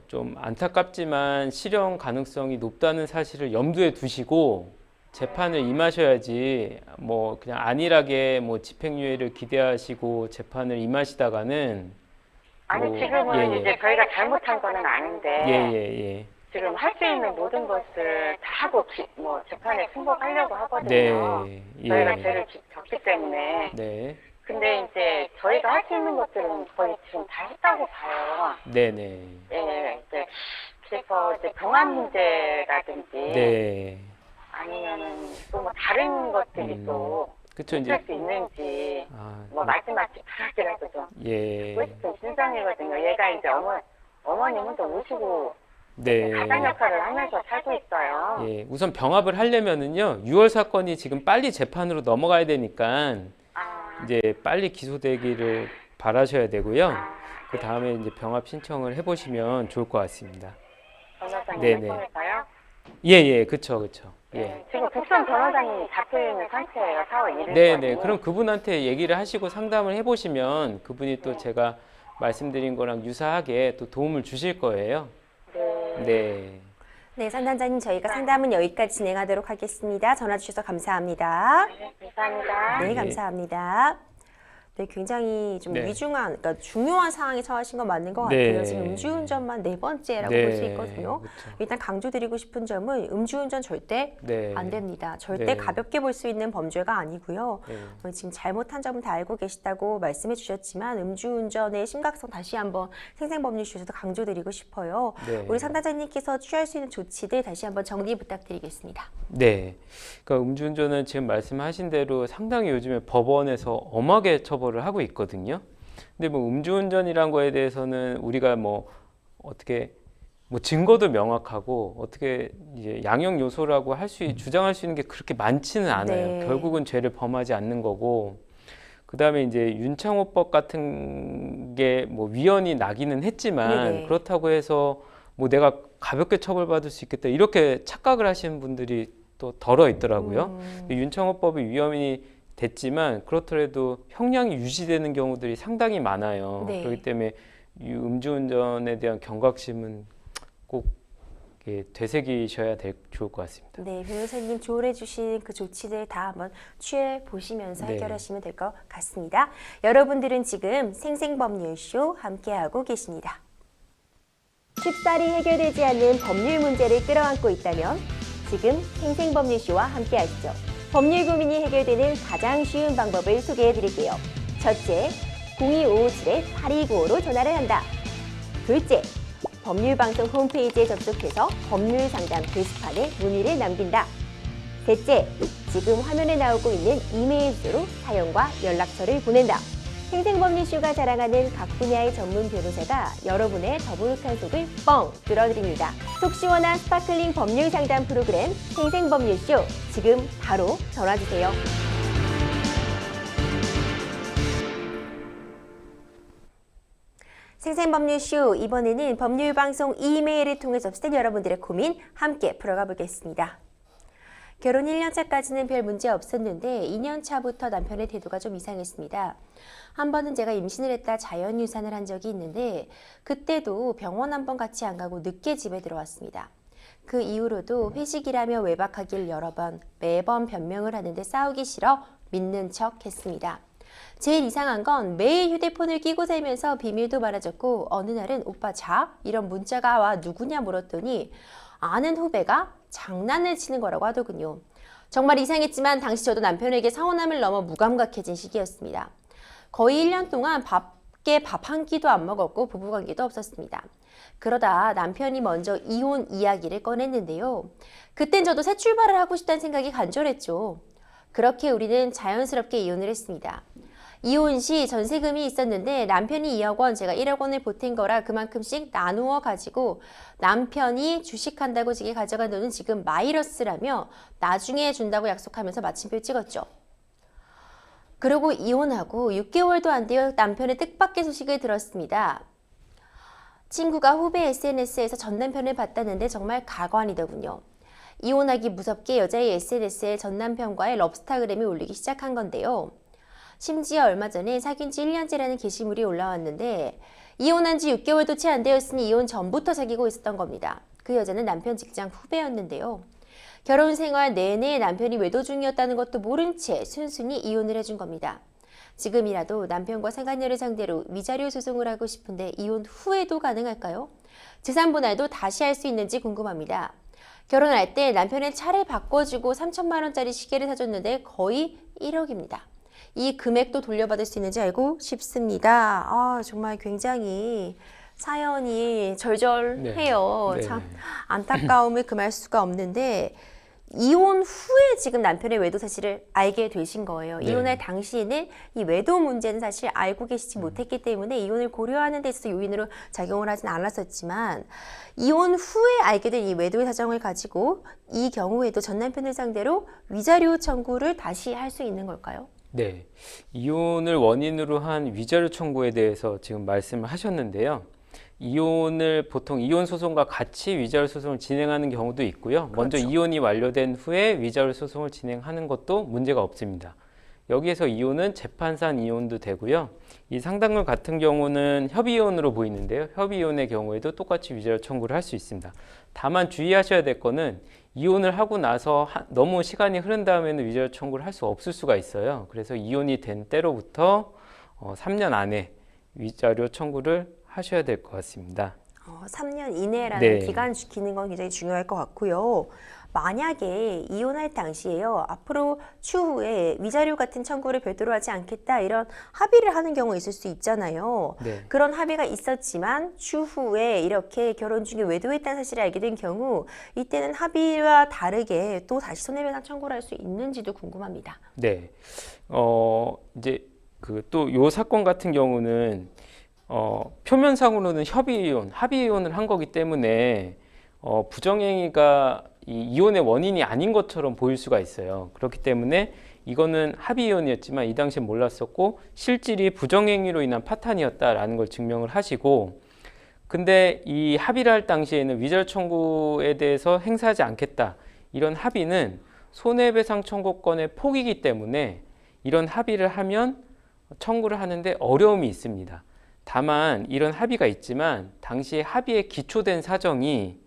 좀 안타깝지만 실형 가능성이 높다는 사실을 염두에 두시고 재판을 임하셔야지 뭐 그냥 안일하게 뭐 집행유예를 기대하시고 재판을 임하시다가는 아니 지금은 이제 저희가 잘못한 거는 아닌데 지금 할 수 있는 모든 것을 다 하고 뭐 재판에 승복하려고 하거든요. 저희가 죄를 졌기 때문에. 근데 이제 저희가 할 수 있는 것들은 거의 지금 다 했다고 봐요. 네네. 이제 그래서 이제 병합 문제라든지 아니면은 또 뭐 다른 것들이 또 그쵸, 할 수 있는지 뭐 말씀하신 바라기라도 좀 그것이 좀 신상이거든요. 얘가 이제 어머님은 또 우시고 가장 역할을 하면서 살고 있어요. 우선 병합을 하려면은요 6월 사건이 지금 빨리 재판으로 넘어가야 되니까 이제 빨리 기소되기를 바라셔야 되고요. 그 다음에 이제 병합 신청을 해보시면 좋을 것 같습니다. 변호사님 통해서요? 그쵸. 지금 국선 변호사님이 잡혀 있는 상태예요. 4월 1일. 네네. 그럼 그분한테 얘기를 하시고 상담을 해보시면 그분이 또 제가 말씀드린 거랑 유사하게 또 도움을 주실 거예요. 네, 상담자님 저희가 상담은 여기까지 진행하도록 하겠습니다. 전화 주셔서 감사합니다. 감사합니다. 네, 감사합니다. 네, 굉장히 좀 네. 위중한, 그러니까 중요한 상황에 처하신 건 맞는 것 네. 같아요. 지금 음주운전만 4번째라고 네. 볼 수 있거든요. 그렇죠. 일단 강조드리고 싶은 점은 음주운전 절대 네. 안 됩니다. 절대 네. 가볍게 볼 수 있는 범죄가 아니고요. 네. 지금 잘못한 점은 다 알고 계시다고 말씀해 주셨지만 음주운전의 심각성 다시 한번 생생법률쇼에서도 강조드리고 싶어요. 네. 우리 상담자님께서 취할 수 있는 조치들 다시 한번 정리 부탁드리겠습니다. 네. 그러니까 음주운전은 지금 말씀하신 대로 상당히 요즘에 법원에서 엄하게 처벌을 하고 있거든요. 근데 뭐 음주운전이란 거에 대해서는 우리가 뭐 어떻게 뭐 증거도 명확하고 어떻게 이제 양형 요소라고 주장할 수 있는 게 그렇게 많지는 않아요. 네. 결국은 죄를 범하지 않는 거고. 그다음에 이제 윤창호법 같은 게 뭐 위헌이 나기는 했지만 네네. 그렇다고 해서 뭐 내가 가볍게 처벌받을 수 있겠다 이렇게 착각을 하시는 분들이 또 덜어 있더라고요. 윤창호법이 위헌이 됐지만 그렇더라도 형량이 유지되는 경우들이 상당히 많아요. 네. 그렇기 때문에 이 음주운전에 대한 경각심은 꼭 되새기셔야 좋을 것 같습니다. 네, 변호사님 조언해 주신 그 조치들 다 한번 취해 보시면서 네. 해결하시면 될 것 같습니다. 여러분들은 지금 생생법률쇼 함께하고 계십니다. 쉽사리 해결되지 않는 법률 문제를 끌어안고 있다면 지금 생생법률쇼와 함께하시죠. 법률 고민이 해결되는 가장 쉬운 방법을 소개해 드릴게요. 첫째, 02-557-8295로 전화를 한다. 둘째, 법률방송 홈페이지에 접속해서 법률상담 게시판에 문의를 남긴다. 셋째, 지금 화면에 나오고 있는 이메일 주소로 사연과 연락처를 보낸다. 생생법률쇼가 자랑하는 각 분야의 전문 변호사가 여러분의 더부룩한 속을 뻥 뚫어드립니다. 속 시원한 스파클링 법률상담 프로그램 생생법률쇼, 지금 바로 전화주세요. 생생법률쇼, 이번에는 법률방송 이메일을 통해 접수된 여러분들의 고민 함께 풀어가 보겠습니다. 결혼 1년차까지는 별 문제 없었는데 2년차부터 남편의 태도가 좀 이상했습니다. 한 번은 제가 임신을 했다 자연유산을 한 적이 있는데 그때도 병원 한 번 같이 안 가고 늦게 집에 들어왔습니다. 그 이후로도 회식이라며 외박하길 여러 번, 매번 변명을 하는데 싸우기 싫어 믿는 척 했습니다. 제일 이상한 건 매일 휴대폰을 끼고 살면서 비밀도 많아졌고 어느 날은 오빠 자? 이런 문자가 와 누구냐 물었더니 아는 후배가 장난을 치는 거라고 하더군요. 정말 이상했지만 당시 저도 남편에게 서운함을 넘어 무감각해진 시기였습니다. 거의 1년 동안 밖에 밥 한 끼도 안 먹었고 부부관계도 없었습니다. 그러다 남편이 먼저 이혼 이야기를 꺼냈는데요. 그땐 저도 새 출발을 하고 싶다는 생각이 간절했죠. 그렇게 우리는 자연스럽게 이혼을 했습니다. 이혼 시 전세금이 있었는데 남편이 2억 원, 제가 1억 원을 보탠 거라 그만큼씩 나누어 가지고 남편이 주식한다고 제게 가져간 돈은 지금 마이너스라며 나중에 준다고 약속하면서 마침표 찍었죠. 그리고 이혼하고 6개월도 안 되어 남편의 뜻밖의 소식을 들었습니다. 친구가 후배 SNS에서 전 남편을 봤다는데 정말 가관이더군요. 이혼하기 무섭게 여자의 SNS에 전 남편과의 럽스타그램이 올리기 시작한 건데요. 심지어 얼마 전에 사귄 지 1년째라는 게시물이 올라왔는데 이혼한 지 6개월도 채 안 되었으니 이혼 전부터 사귀고 있었던 겁니다. 그 여자는 남편 직장 후배였는데요. 결혼 생활 내내 남편이 외도 중이었다는 것도 모른 채 순순히 이혼을 해준 겁니다. 지금이라도 남편과 상간녀를 상대로 위자료 소송을 하고 싶은데 이혼 후에도 가능할까요? 재산 분할도 다시 할 수 있는지 궁금합니다. 결혼할 때 남편의 차를 바꿔주고 3천만 원짜리 시계를 사줬는데 거의 1억입니다. 이 금액도 돌려받을 수 있는지 알고 싶습니다. 정말 굉장히 사연이 절절해요. 네. 참 안타까움을 금할 수가 없는데 이혼 후에 지금 남편의 외도 사실을 알게 되신 거예요. 네. 이혼할 당시에는 이 외도 문제는 사실 알고 계시지 못했기 때문에 이혼을 고려하는 데 있어서 요인으로 작용을 하진 않았었지만 이혼 후에 알게 된 이 외도의 사정을 가지고 이 경우에도 전 남편을 상대로 위자료 청구를 다시 할 수 있는 걸까요? 네, 이혼을 원인으로 한 위자료 청구에 대해서 지금 말씀을 하셨는데요. 이혼을 보통 이혼 소송과 같이 위자료 소송을 진행하는 경우도 있고요. 먼저 그렇죠. 이혼이 완료된 후에 위자료 소송을 진행하는 것도 문제가 없습니다. 여기에서 이혼은 재판상 이혼도 되고요. 이 상당률 같은 경우는 협의이혼으로 보이는데요. 협의이혼의 경우에도 똑같이 위자료 청구를 할 수 있습니다. 다만 주의하셔야 될 거는 이혼을 하고 나서 너무 시간이 흐른 다음에는 위자료 청구를 할 수 없을 수가 있어요. 그래서 이혼이 된 때로부터 3년 안에 위자료 청구를 하셔야 될 것 같습니다. 3년 이내라는 네. 기간 지키는 건 굉장히 중요할 것 같고요. 만약에 이혼할 당시에요. 앞으로 추후에 위자료 같은 청구를 별도로 하지 않겠다 이런 합의를 하는 경우가 있을 수 있잖아요. 네. 그런 합의가 있었지만 추후에 이렇게 결혼 중에 외도했다는 사실을 알게 된 경우 이때는 합의와 다르게 또 다시 손해배상 청구를 할 수 있는지도 궁금합니다. 네. 이제 또 요 사건 같은 경우는 표면상으로는 합의 이혼을 한 거기 때문에 부정행위가 이 이혼의 원인이 아닌 것처럼 보일 수가 있어요. 그렇기 때문에 이거는 합의 이혼이었지만 이 당시에 몰랐었고 실질이 부정행위로 인한 파탄이었다라는 걸 증명을 하시고, 근데 이 합의를 할 당시에는 위자료 청구에 대해서 행사하지 않겠다 이런 합의는 손해배상 청구권의 폭이기 때문에 이런 합의를 하면 청구를 하는데 어려움이 있습니다. 다만 이런 합의가 있지만 당시에 합의에 기초된 사정이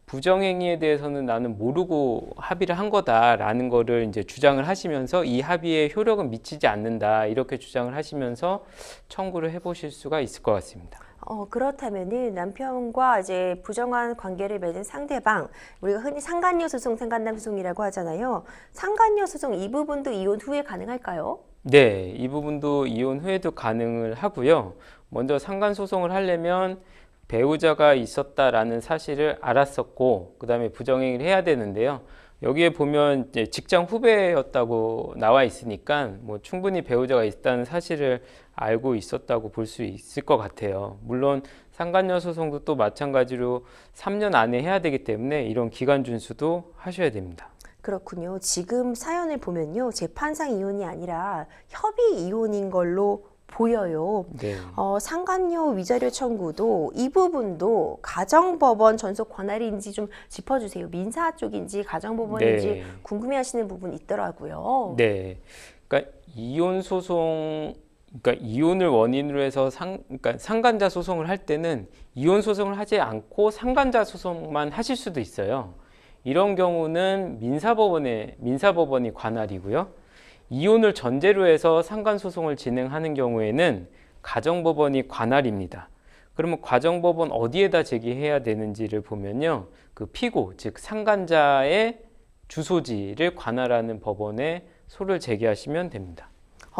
부정행위에 대해서는 나는 모르고 합의를 한 거다라는 거를 이제 주장을 하시면서 이 합의에 효력은 미치지 않는다 이렇게 주장을 하시면서 청구를 해보실 수가 있을 것 같습니다. 그렇다면은 남편과 이제 부정한 관계를 맺은 상대방, 우리가 흔히 상간녀 소송, 상간남 소송이라고 하잖아요. 상간녀 소송 이 부분도 이혼 후에 가능할까요? 네, 이 부분도 이혼 후에도 가능을 하고요. 먼저 상간 소송을 하려면 배우자가 있었다라는 사실을 알았었고 그 다음에 부정행위를 해야 되는데요. 여기에 보면 이제 직장 후배였다고 나와 있으니까 뭐 충분히 배우자가 있다는 사실을 알고 있었다고 볼 수 있을 것 같아요. 물론 상간녀 소송도 또 마찬가지로 3년 안에 해야 되기 때문에 이런 기간 준수도 하셔야 됩니다. 그렇군요. 지금 사연을 보면요. 재판상 이혼이 아니라 협의 이혼인 걸로 보여요. 네. 상간녀 위자료 청구도 이 부분도 가정법원 전속 관할인지 좀 짚어주세요. 민사 쪽인지 가정법원인지 네. 궁금해하시는 부분 있더라고요. 네. 그러니까 이혼 소송, 그러니까 이혼을 원인으로 해서 그러니까 상간자 소송을 할 때는 이혼 소송을 하지 않고 상간자 소송만 하실 수도 있어요. 이런 경우는 민사법원이 관할이고요. 이혼을 전제로 해서 상간소송을 진행하는 경우에는 가정법원이 관할입니다. 그러면 가정법원 어디에다 제기해야 되는지를 보면요. 그 피고, 즉 상간자의 주소지를 관할하는 법원에 소를 제기하시면 됩니다.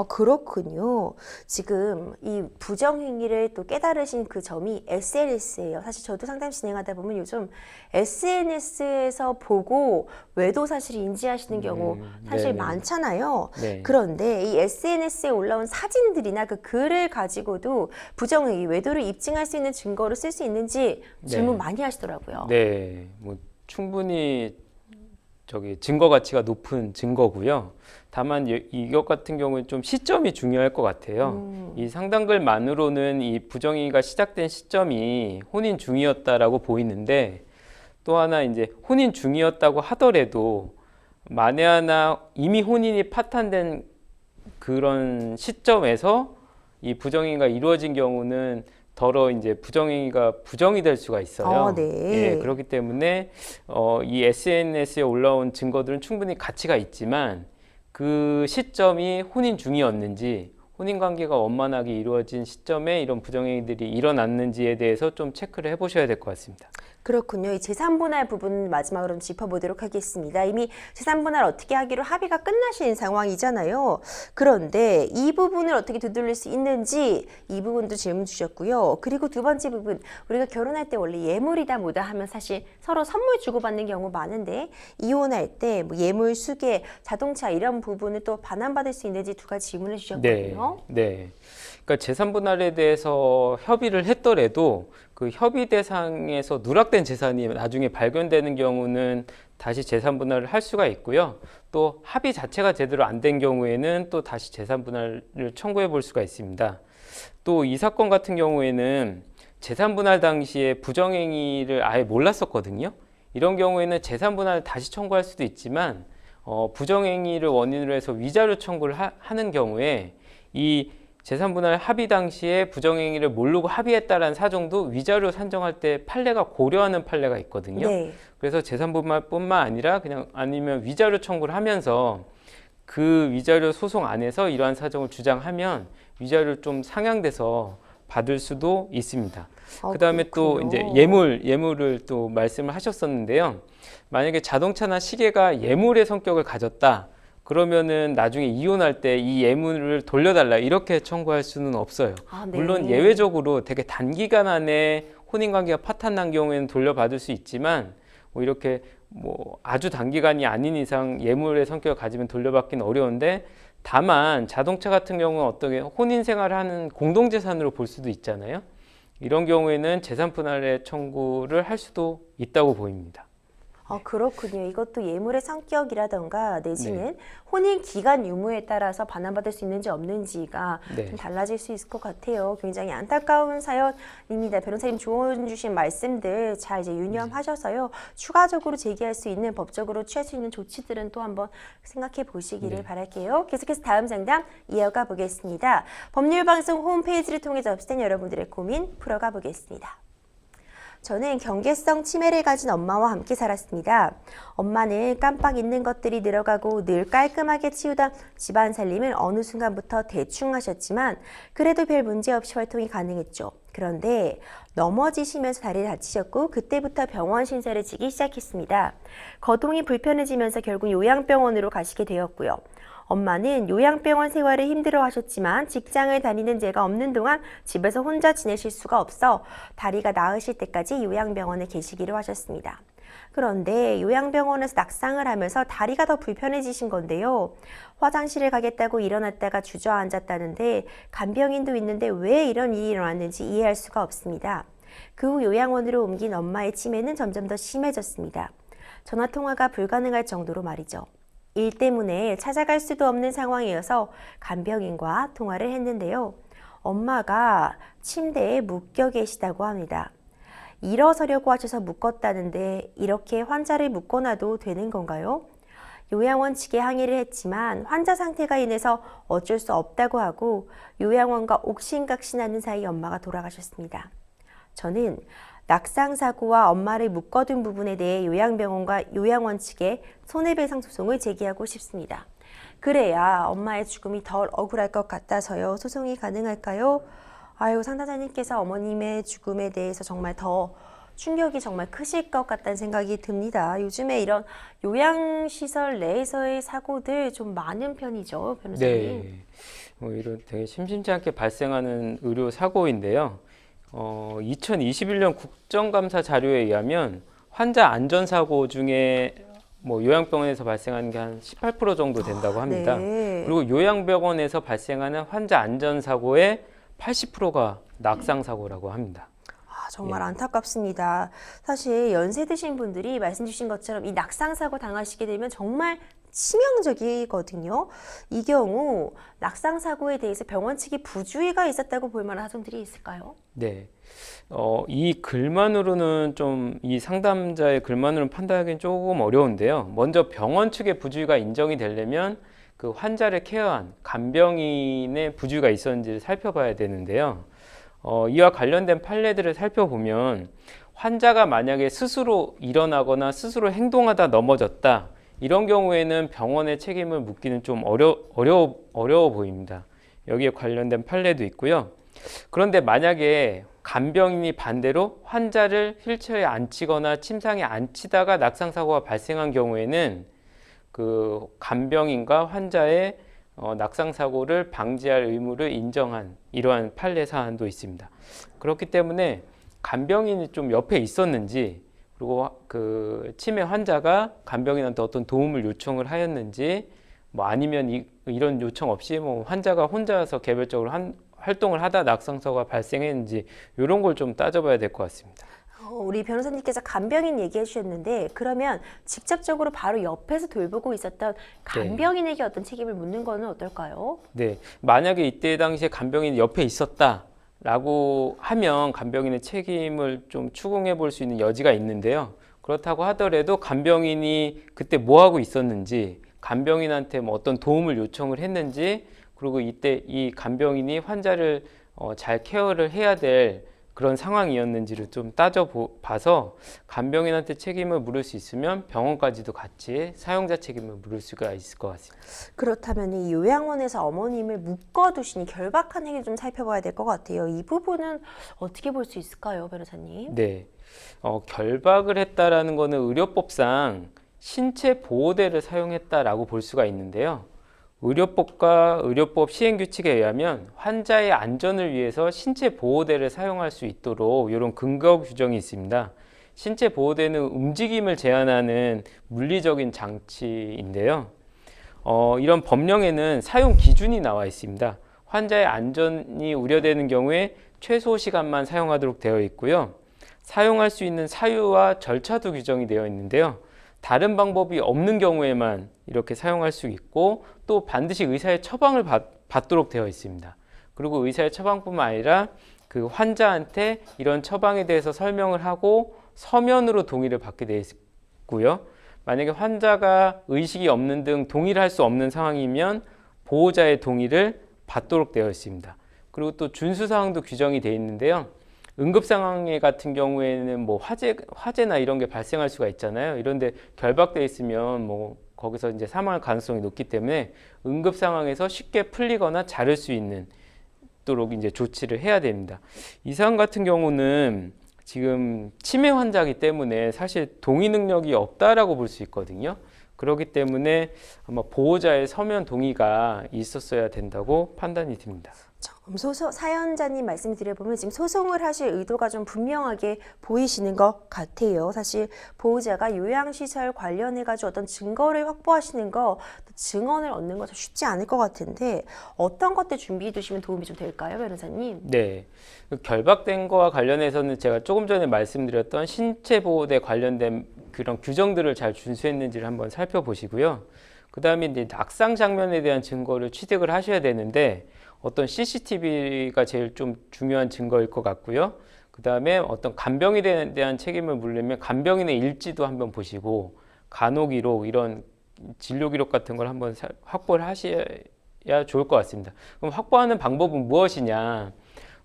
그렇군요. 지금 이 부정행위를 또 깨달으신 그 점이 SNS예요. 사실 저도 상담 진행하다 보면 요즘 SNS에서 보고 외도 사실을 인지하시는 경우 사실 네네. 많잖아요. 네. 그런데 이 SNS에 올라온 사진들이나 그 글을 가지고도 부정행위, 외도를 입증할 수 있는 증거를 쓸 수 있는지 질문 네. 많이 하시더라고요. 네, 뭐 충분히 증거 가치가 높은 증거고요. 다만 이것 같은 경우는 좀 시점이 중요할 것 같아요. 이 상담글만으로는 이 부정행위가 시작된 시점이 혼인 중이었다라고 보이는데, 또 하나 이제 혼인 중이었다고 하더라도 만에 하나 이미 혼인이 파탄된 그런 시점에서 이 부정행위가 이루어진 경우는 더러 이제 부정행위가 부정이 될 수가 있어요. 네. 예, 그렇기 때문에 이 SNS에 올라온 증거들은 충분히 가치가 있지만 그 시점이 혼인 중이었는지, 혼인 관계가 원만하게 이루어진 시점에 이런 부정행위들이 일어났는지에 대해서 좀 체크를 해보셔야 될 것 같습니다. 그렇군요. 이 재산분할 부분 마지막으로 짚어보도록 하겠습니다. 이미 재산분할 어떻게 하기로 합의가 끝나신 상황이잖아요. 그런데 이 부분을 어떻게 되돌릴 수 있는지 이 부분도 질문 주셨고요. 그리고 두 번째 부분, 우리가 결혼할 때 원래 예물이다 뭐다 하면 사실 서로 선물 주고받는 경우 많은데 이혼할 때 뭐 예물, 수계, 자동차 이런 부분을 또 반환받을 수 있는지 두 가지 질문을 주셨거든요. 네. 그러니까 재산분할에 대해서 협의를 했더라도 그 협의 대상에서 누락된 재산이 나중에 발견되는 경우는 다시 재산분할을 할 수가 있고요. 또 합의 자체가 제대로 안 된 경우에는 또 다시 재산분할을 청구해 볼 수가 있습니다. 또 이 사건 같은 경우에는 재산분할 당시에 부정행위를 아예 몰랐었거든요. 이런 경우에는 재산분할을 다시 청구할 수도 있지만 부정행위를 원인으로 해서 위자료 청구를 하는 경우에 이 재산분할 합의 당시에 부정행위를 모르고 합의했다라는 사정도 위자료 산정할 때 판례가 고려하는 판례가 있거든요. 네. 그래서 재산분할뿐만 아니라 그냥 아니면 위자료 청구를 하면서 그 위자료 소송 안에서 이러한 사정을 주장하면 위자료를 좀 상향돼서 받을 수도 있습니다. 아, 그다음에 또 그렇군요. 이제 예물을 또 말씀을 하셨었는데요. 만약에 자동차나 시계가 예물의 성격을 가졌다. 그러면은 나중에 이혼할 때 이 예물을 돌려달라 이렇게 청구할 수는 없어요. 아, 네. 물론 예외적으로 되게 단기간 안에 혼인관계가 파탄난 경우에는 돌려받을 수 있지만 뭐 이렇게 뭐 아주 단기간이 아닌 이상 예물의 성격을 가지면 돌려받기는 어려운데 다만 자동차 같은 경우는 어떻게 혼인 생활을 하는 공동재산으로 볼 수도 있잖아요. 이런 경우에는 재산 분할의 청구를 할 수도 있다고 보입니다. 아, 그렇군요. 이것도 예물의 성격이라던가 내지는 네. 혼인 기간 유무에 따라서 반환받을 수 있는지 없는지가 네. 좀 달라질 수 있을 것 같아요. 굉장히 안타까운 사연입니다. 변호사님 조언 주신 말씀들 잘 이제 유념하셔서요. 추가적으로 제기할 수 있는 법적으로 취할 수 있는 조치들은 또 한번 생각해 보시기를 네. 바랄게요. 계속해서 다음 상담 이어가 보겠습니다. 법률방송 홈페이지를 통해 접수된 여러분들의 고민 풀어가 보겠습니다. 저는 경계성 치매를 가진 엄마와 함께 살았습니다. 엄마는 깜빡 잊는 것들이 늘어가고 늘 깔끔하게 치우던 집안 살림을 어느 순간부터 대충 하셨지만 그래도 별 문제 없이 활동이 가능했죠. 그런데 넘어지시면서 다리를 다치셨고 그때부터 병원 신세를 지기 시작했습니다. 거동이 불편해지면서 결국 요양병원으로 가시게 되었고요. 엄마는 요양병원 생활을 힘들어하셨지만 직장을 다니는 제가 없는 동안 집에서 혼자 지내실 수가 없어 다리가 나으실 때까지 요양병원에 계시기로 하셨습니다. 그런데 요양병원에서 낙상을 하면서 다리가 더 불편해지신 건데요. 화장실을 가겠다고 일어났다가 주저앉았다는데 간병인도 있는데 왜 이런 일이 일어났는지 이해할 수가 없습니다. 그 후 요양원으로 옮긴 엄마의 치매는 점점 더 심해졌습니다. 전화통화가 불가능할 정도로 말이죠. 일 때문에 찾아갈 수도 없는 상황이어서 간병인과 통화를 했는데요. 엄마가 침대에 묶여 계시다고 합니다. 일어서려고 하셔서 묶었다는데 이렇게 환자를 묶어놔도 되는 건가요? 요양원 측에 항의를 했지만 환자 상태가 인해서 어쩔 수 없다고 하고 요양원과 옥신각신하는 사이 엄마가 돌아가셨습니다. 저는 낙상사고와 엄마를 묶어둔 부분에 대해 요양병원과 요양원 측에 손해배상 소송을 제기하고 싶습니다. 그래야 엄마의 죽음이 덜 억울할 것 같아서요. 소송이 가능할까요? 아유, 상담자님께서 어머님의 죽음에 대해서 정말 더 충격이 정말 크실 것 같다는 생각이 듭니다. 요즘에 이런 요양시설 내에서의 사고들 좀 많은 편이죠, 변호사님. 네. 뭐 이런 되게 심심치 않게 발생하는 의료 사고인데요. 2021년 국정감사 자료에 의하면 환자 안전사고 중에 뭐 요양병원에서 발생하는 게 한 18% 정도 된다고 합니다. 네. 그리고 요양병원에서 발생하는 환자 안전사고의 80%가 낙상사고라고 합니다. 정말 예. 안타깝습니다. 사실 연세 드신 분들이 말씀 주신 것처럼 이 낙상사고 당하시게 되면 정말 치명적이거든요. 이 경우 낙상사고에 대해서 병원 측이 부주의가 있었다고 볼 만한 사정들이 있을까요? 네. 이 글만으로는 좀, 이 상담자의 글만으로는 판단하기는 조금 어려운데요. 먼저 병원 측의 부주의가 인정이 되려면 그 환자를 케어한 간병인의 부주의가 있었는지를 살펴봐야 되는데요. 이와 관련된 판례들을 살펴보면 환자가 만약에 스스로 일어나거나 스스로 행동하다 넘어졌다. 이런 경우에는 병원의 책임을 묻기는 좀 어려워 보입니다. 여기에 관련된 판례도 있고요. 그런데 만약에 간병인이 반대로 환자를 휠체어에 앉히거나 침상에 앉히다가 낙상사고가 발생한 경우에는 그 간병인과 환자의 낙상사고를 방지할 의무를 인정한 이러한 판례 사안도 있습니다. 그렇기 때문에 간병인이 좀 옆에 있었는지 그리고 그 치매 환자가 간병인한테 어떤 도움을 요청을 하였는지 뭐 아니면 이런 요청 없이 뭐 환자가 혼자서 개별적으로 활동을 하다 낙상사고가 발생했는지 이런 걸 좀 따져봐야 될 것 같습니다. 우리 변호사님께서 간병인 얘기해 주셨는데 그러면 직접적으로 바로 옆에서 돌보고 있었던 간병인에게 어떤 책임을 묻는 거는 어떨까요? 네, 만약에 이때 당시에 간병인이 옆에 있었다라고 하면 간병인의 책임을 좀 추궁해 볼 수 있는 여지가 있는데요. 그렇다고 하더라도 간병인이 그때 뭐 하고 있었는지, 간병인한테 뭐 어떤 도움을 요청을 했는지, 그리고 이때 이 간병인이 환자를 잘 케어를 해야 될 그런 상황이었는지를 좀 따져봐서 간병인한테 책임을 물을 수 있으면 병원까지도 같이 사용자 책임을 물을 수가 있을 것 같습니다. 그렇다면 이 요양원에서 어머님을 묶어두신 결박한 행위 좀 살펴봐야 될 것 같아요. 이 부분은 어떻게 볼 수 있을까요, 변호사님? 네, 결박을 했다라는 거는 의료법상 신체 보호대를 사용했다라고 볼 수가 있는데요. 의료법과 의료법 시행규칙에 의하면 환자의 안전을 위해서 신체 보호대를 사용할 수 있도록 이런 근거 규정이 있습니다. 신체 보호대는 움직임을 제한하는 물리적인 장치인데요. 이런 법령에는 사용 기준이 나와 있습니다. 환자의 안전이 우려되는 경우에 최소 시간만 사용하도록 되어 있고요. 사용할 수 있는 사유와 절차도 규정이 되어 있는데요. 다른 방법이 없는 경우에만 이렇게 사용할 수 있고 또 반드시 의사의 처방을 받도록 되어 있습니다. 그리고 의사의 처방뿐만 아니라 그 환자한테 이런 처방에 대해서 설명을 하고 서면으로 동의를 받게 되어 있고요. 만약에 환자가 의식이 없는 등 동의를 할 수 없는 상황이면 보호자의 동의를 받도록 되어 있습니다. 그리고 또 준수사항도 규정이 되어 있는데요. 응급 상황에 같은 경우에는 뭐 화재나 이런 게 발생할 수가 있잖아요. 이런데 결박돼 있으면 뭐 거기서 이제 사망할 가능성이 높기 때문에 응급 상황에서 쉽게 풀리거나 자를 수 있도록 이제 조치를 해야 됩니다. 이 사안 같은 경우는 지금 치매 환자이기 때문에 사실 동의 능력이 없다라고 볼 수 있거든요. 그렇기 때문에 아마 보호자의 서면 동의가 있었어야 된다고 판단이 듭니다. 사연자님 말씀 드려보면 지금 소송을 하실 의도가 좀 분명하게 보이시는 것 같아요. 사실 보호자가 요양시설 관련해가지고 어떤 증거를 확보하시는 거, 증언을 얻는 거 쉽지 않을 것 같은데 어떤 것들 준비해 두시면 도움이 좀 될까요, 변호사님? 네, 결박된 거와 관련해서는 제가 조금 전에 말씀드렸던 신체보호대 관련된 그런 규정들을 잘 준수했는지를 한번 살펴보시고요. 그 다음에 이제 낙상 장면에 대한 증거를 취득을 하셔야 되는데 어떤 CCTV가 제일 좀 중요한 증거일 것 같고요. 그 다음에 어떤 간병인에 대한 책임을 물려면 간병인의 일지도 한번 보시고 간호기록 이런 진료기록 같은 걸 한번 확보를 하셔야 좋을 것 같습니다. 그럼 확보하는 방법은 무엇이냐?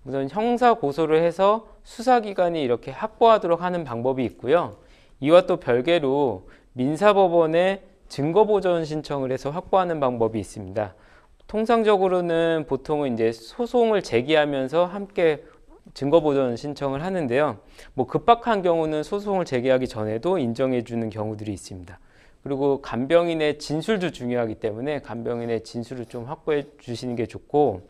우선 형사 고소를 해서 수사기관이 이렇게 확보하도록 하는 방법이 있고요. 이와 또 별개로 민사법원에 증거보전 신청을 해서 확보하는 방법이 있습니다. 통상적으로는 보통은 이제 소송을 제기하면서 함께 증거보전 신청을 하는데요. 뭐 급박한 경우는 소송을 제기하기 전에도 인정해 주는 경우들이 있습니다. 그리고 간병인의 진술도 중요하기 때문에 간병인의 진술을 좀 확보해 주시는 게 좋고,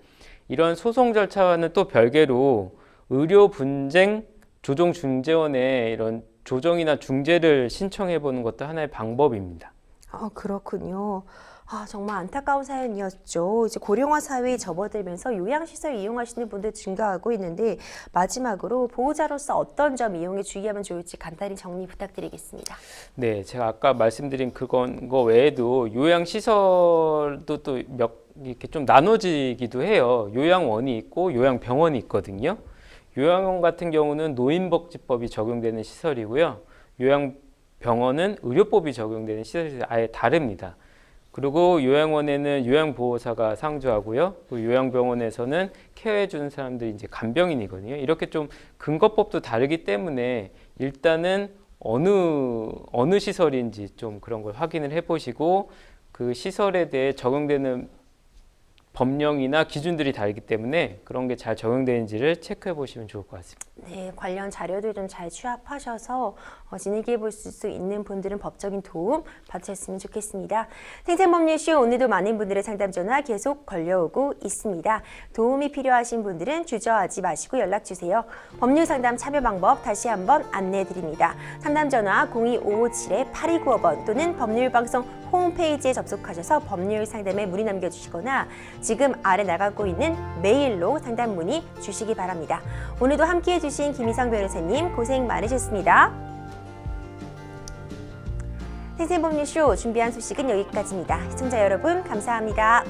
이런 소송 절차와는 또 별개로 의료 분쟁 조정 중재원에 이런 조정이나 중재를 신청해 보는 것도 하나의 방법입니다. 그렇군요. 정말 안타까운 사연이었죠. 이제 고령화 사회에 접어들면서 요양시설 이용하시는 분들 증가하고 있는데 마지막으로 보호자로서 어떤 점 이용에 주의하면 좋을지 간단히 정리 부탁드리겠습니다. 네, 제가 아까 말씀드린 거 외에도 요양시설도 또 이렇게 좀 나눠지기도 해요. 요양원이 있고 요양병원이 있거든요. 요양원 같은 경우는 노인복지법이 적용되는 시설이고요. 요양병원은 의료법이 적용되는 시설이 아예 다릅니다. 그리고 요양원에는 요양보호사가 상주하고요. 또 요양병원에서는 케어해 주는 사람들이 이제 간병인이거든요. 이렇게 좀 근거법도 다르기 때문에 일단은 어느 시설인지 좀 그런 걸 확인을 해보시고 그 시설에 대해 적용되는 법령이나 기준들이 다르기 때문에 그런 게 잘 적용되는지를 체크해 보시면 좋을 것 같습니다. 네, 관련 자료들 좀 잘 취합하셔서 진행해 볼 수 있는 분들은 법적인 도움 받으셨으면 좋겠습니다. 생생법률쇼 오늘도 많은 분들의 상담 전화 계속 걸려오고 있습니다. 도움이 필요하신 분들은 주저하지 마시고 연락 주세요. 법률 상담 참여 방법 다시 한번 안내해 드립니다. 상담 전화 02-557-8295번 또는 법률방송 홈페이지에 접속하셔서 법률 상담에 문의 남겨주시거나 지금 아래 나가고 있는 메일로 상담 문의 주시기 바랍니다. 오늘도 함께해 주신 김희성 변호사님 고생 많으셨습니다. 생생법률쇼 준비한 소식은 여기까지입니다. 시청자 여러분 감사합니다.